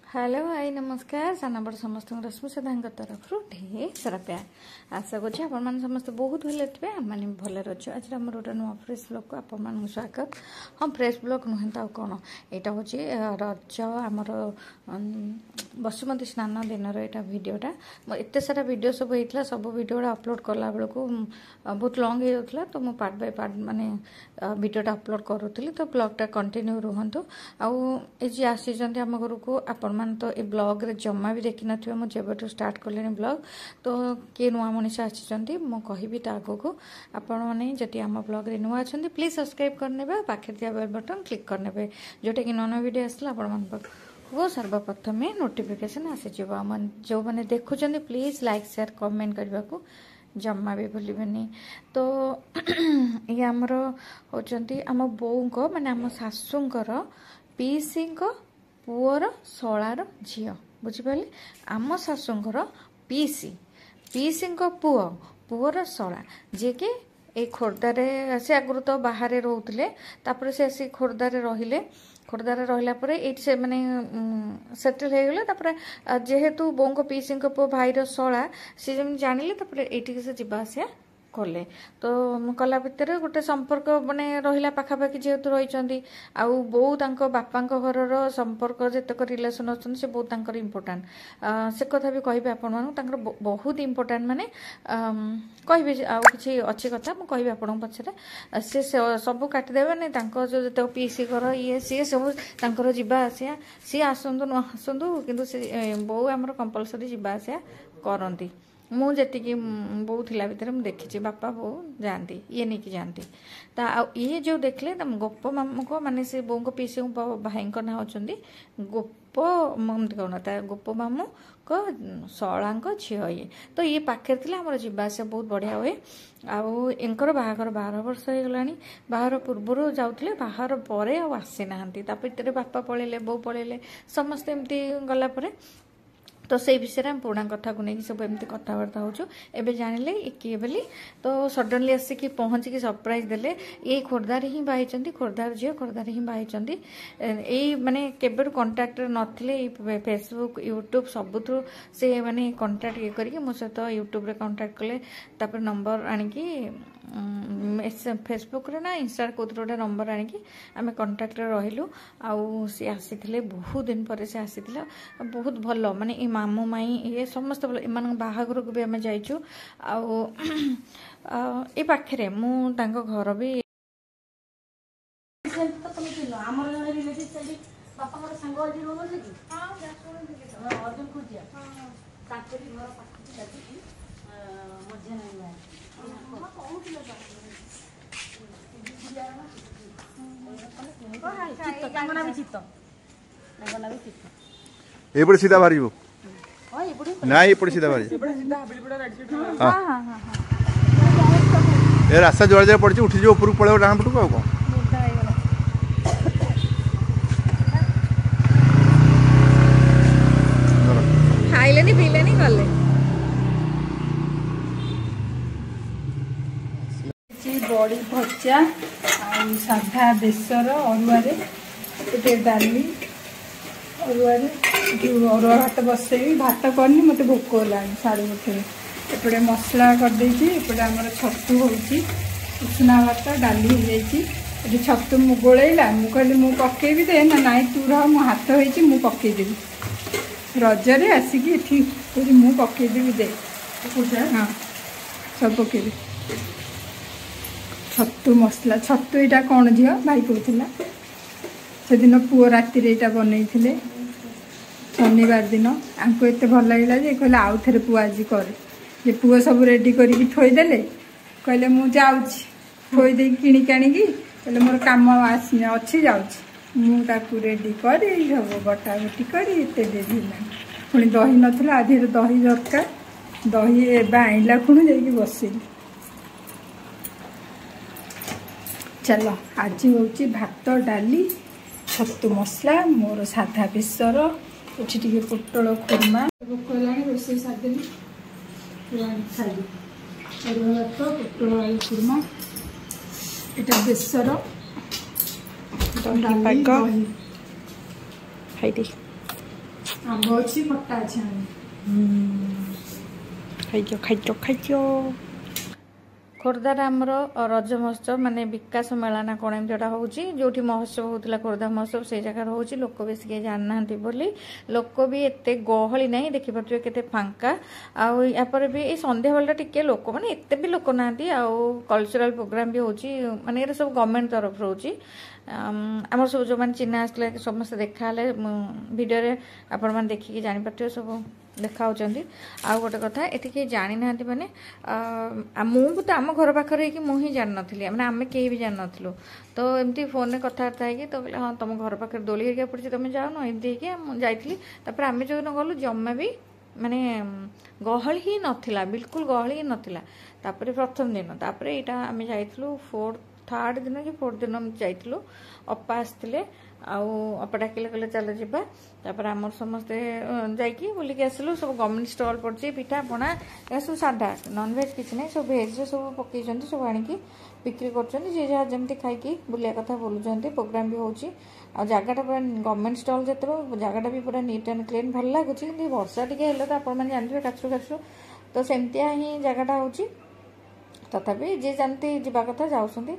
Hello hi नमस्कार साना बड़ समस्त रश्मि सदा तरफ ढेर सारा प्यार आशा कर समस्त बहुत भले थे आम भले अच्छे आज आम गोटे नुआ फ्रेश ब्लॉग को आप स्वागत। हाँ फ्रेश ब्लॉग नुहे तो कौन यहाँ हूँ रज आमर बसुमती स्नान दिन यहाँ भिडटा एत सारा भिड सब होता सब भिड अपलोड कला बेलू बहुत लंग हो जाता तो मुझे पार्ट बाय पार्ट माने भिडटा अपलोड करूँ तो ब्लॉगटा कंटिन्यू रुहतु आजी आसी आम घर को आपण मैंने तो ये ब्लॉग रे जमा भी देखी नथिबे मु जेबेठु स्टार्ट कले ब्लॉग तो किए नुआ मनीष आसी मु कहबी तो आगो को आपण मैंने जदि आम ब्लॉग रे नुआ अच्छा प्लीज सब्सक्राइब करने पाखे दिया बेल बटन क्लिक करने जोटा कि नुआ वीडियो आसला आपण वो सर्वप्रथम नोटिफिकेशन आसी जो मैंने देखुं प्लीज लाइक शेयर कमेंट करने को जमा भी भूलि तो ये आमर होचंती आम बोऊ माने आम सासूंकर पीसी पुअर शलार झील बुझिपारे आम शाशुंर पीसी पीसी पुओ पुअर शला जी कि ए खोर्धारे से आगुरी तो बाहर रोते से आसी खोर्धारे रहिले खोर्धारे रहा ये मैंने सेटल हो गले जेहेतु बों पीसी पुओ भाईर शला सी जमी जानिले ये से जावा आसिया कले तो कला भितर गोटे संपर्क माने रहिला पाखापाखि जेहेतु रही आउ बो बापा घर संपर्क जितक रिलेसन अच्छा से बहुत इम्पोर्टाट से कथा भी कहि आपण बहुत इम्पोर्टाट माने कहि आउ कि अच्छी कथा मुझे कहि आपण पछरे से सब काटिदेवे नहीं जो जिते पीसी घर ये सी सब जावा आसिया सी आसतु न आसतु कि बो आमर कंपलसरी जावा आसिया करती मुझे बो थिला भितर मुझे देखी बापा बो जाती ये नहीं कि जाती ये जो देखले गोप मामू को माने से बो पीसी भाई ना होती गोप मत कहना गोप मामू को शला झील ये तो ये पाखे थी आम जावास बहुत बढ़िया हुए आउर बाहागर 12 वर्ष हो गला बाहर पूर्वर जाऊे बाहर पर आसी ना भितर बापा पलैले बो पलैले समस्ते एमती गलापर तो से विषय में पुराना कथा को लेकिन सब एमती कथबार्ता हो जानिले किए बोली तो सडनली आसिक पहुँचिकी सरप्राइज देले ये खोर्धार ही बाई खोर्धार झील खोर्धार ही बाई यही माने केबेर कंटाक्ट नथिले फेसबुक यूट्यूब सबुथु से माने कंटाक्ट ये करके मो सहित यूट्यूब रे कंटाक्ट कले तापर नंबर आनिकी फेसबुक रे ना इंस्टा कोथर गोटे नंबर आनिकी आम कंटाक्ट रहिलु आउ सी आसी बहुत दिन पर से आसी बहुत भल माने ये मामू माई ये समस्त भल इन बाहागर को भी आम जाइचु ये पाखे मु घर भी एपटे सीधा बाहर ना एपटे सीधा बाहर ए रास्ता जोड़ा जोड़ा पड़ी उठी ऊपर पड़े डाण पटक आ कौन खाइले पीले गले बड़ी भजा साधा बेसर अरुआ डाली अरुआ भात बसेबी भात करनी मत भोक होगा 8:30 एपटे मसला करदे आम छतु होना भात डाली हो छतु मु गोलैला मु कहली मु पकेबी दे ना नाई तू रह मो हाथ हो पकईदेवी रजरे आसिकी मु पकईदेवी दे हाँ सब पकेबी छतु मसला छतु यहाँ कौन झील भाई कहला से दिन पुओ राति यहाँ बनई शनिवार दिन आंको एत भल लगे जे कहले आउ थे पुओ आज करे पुओ सब रेडी करके थोईदे कहले मुझे थोईदे किणिक आणिकी कहले मोर कम अच्छी जाऊँ मुझे रेडी कर सब बटा बटी कर पुणी दही नाला आधे दही दरकार दही एवं आईला खुण जा बसैली चलो आज हूँ भात डाली छतु मसला मोर साधा बेसर एठी टिके पोटल खुरमा भोक है रोसे सादेली खाइली अरुआ भात पोटल आलू खुरमा यहाँ बेसर खाई आंब अच्छी खट्टा अच्छी खाइचो खोर्धार आमर रज महोत्सव माने विकास मेला ना कौन एमती होची जोठी महोत्सव होता खोर्धा महोत्सव से जगह होची लोक बेस किए जानना बोली लोक भी एते गहली ना देखिपे केते फांका आपर भी ये संध्या बेला टिके लोक माने एते भी लोक ना कल्चरल प्रोग्राम भी होची माने ये सब गवर्नमेंट तरफ होची आम सब जो मैंने चिन्ह आसले समस्त देखा भिडियो आपण मैंने देखिए जापर सब देखा आउ गोटे कथा ये कहीं जानी ना मैंने मुझे तो आम घर पाखे कि मुझे जान नी मैंने आम कहीं भी जान नु तो एमती फोन में कथबार्ता है तो कहले हाँ तुम घर पाखे दोली हेरिका पड़ी तुम जाओ एमती जाइली आम जो दिन गलु जमा भी माने गहली ही नाला बिल्कुल गहली ही नाला प्रथम दिन तापर यहाँ आम जाइलु थर्ड दिन कि फोर्थ दिन जाइलु अपा आसते अपा डाकिले कहले चल जावा तापर आमर समस्ते जाइए बुलिक आसलु सब गवर्नमेंट स्टॉल पड़ी पिठा पणा यह सब साधा नॉनवेज किसी ना सब भेज सब पकई सब आनिकी बिक्री कर जहाँ जमी खाई बुलिया कथा बोलुँच प्रोग्राम भी होची आ जगटा पूरा गवर्नमेंट स्टॉल जो जगटा भी पूरा नीट एंड क्लीन भल लगुच वर्षा टे तो आप जानते काचु काचु तो सेमतिया ही जगटा होची तथापि जी जमती जावा कथा जाऊँ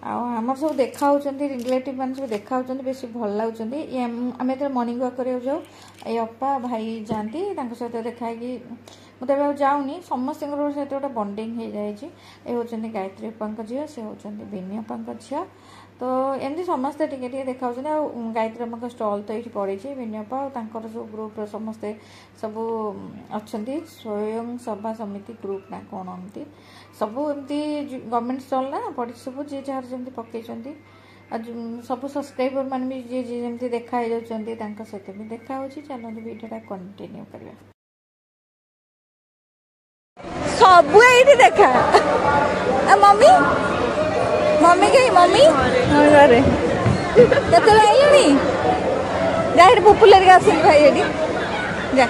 आमर सब देखा रिलेटिव मैंने सब देखा बेस भल लगुच आम जो मॉर्निंग वॉक कर जाऊ ये अपा भाई जाती सहित देखा मुझे जाऊनी समस्त सहित गोटे बंडिंग हो जाए ये हूँ गायत्री अपा झील से हूँ बिनी अपा झील तो एमती समस्ते टे देखा गायत्री अम्मा स्टल तो ये पड़ी बिनी अपा सब ग्रुप समस्ते सब अच्छा स्वयं सभा समिति ग्रुप ना कौन एमती सब एमती गवर्नमेंट स्टल ना पड़ी सब जी जार जमी पकई सब सब्सक्राइबर मान भी जी जी जमी देखा सहित भी देखा चलो वीडियोटा कंटिन्यू करवा सब ये देखा मम्मी मम्मी कहीं मम्मी घरे केते आइलनी जा पपुलर के आस भाई जा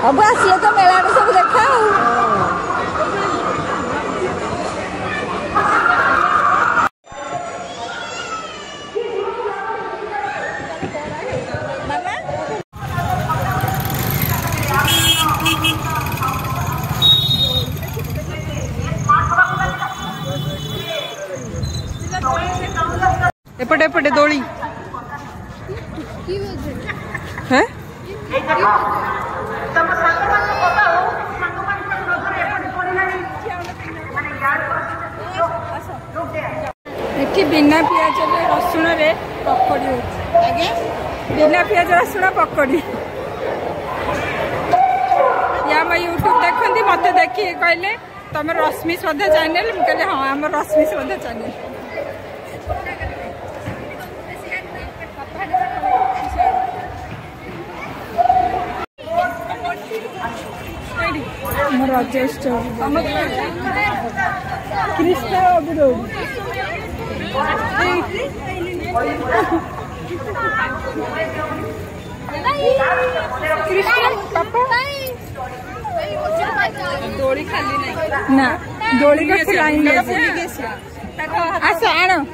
अब आसले तो मेला सब देखा एपटे एपटे दोली हैं एठी बिना पियाज रसुण रे पकड़ी होगी बिना पियाज रसुण पकड़ी या मैं यूट्यूब देखती मत देखिए कहले तुम रश्मि श्रद्धा चैनल कहले हाँ आम रश्मि श्रद्धा चैनल कृष्ण दोली खाली नहीं ना दोली का लाइन आस आण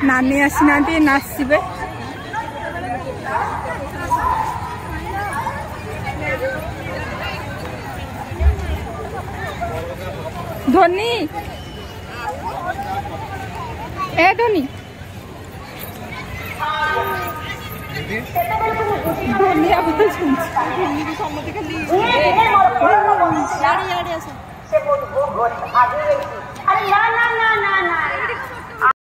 नानी आसना नाचबे धोनी ए धोनी धोनी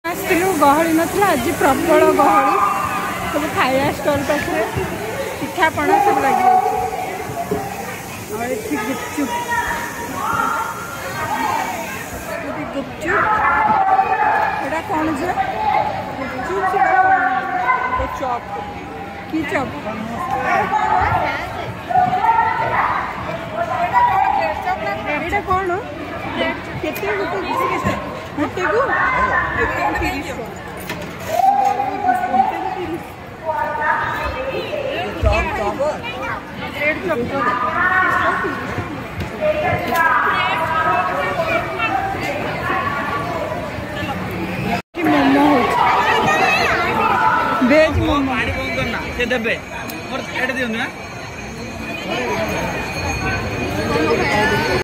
आसलु गहली नाला आज प्रबल गहली सब खाया स्टल पाखे पिठापणा सब लगे गुपचुप गुपचुप एटा कौन जे गुपचुप चॉप की चॉप एटा कौन केते गोटे को मोमो ଭେଜ୍ ମୋମୋ ପାଣି ବନ୍ଦ କରନା ସେ ଦେବେ ମୋର ଏଇଟା ଦିଅନ୍ତୁ ନା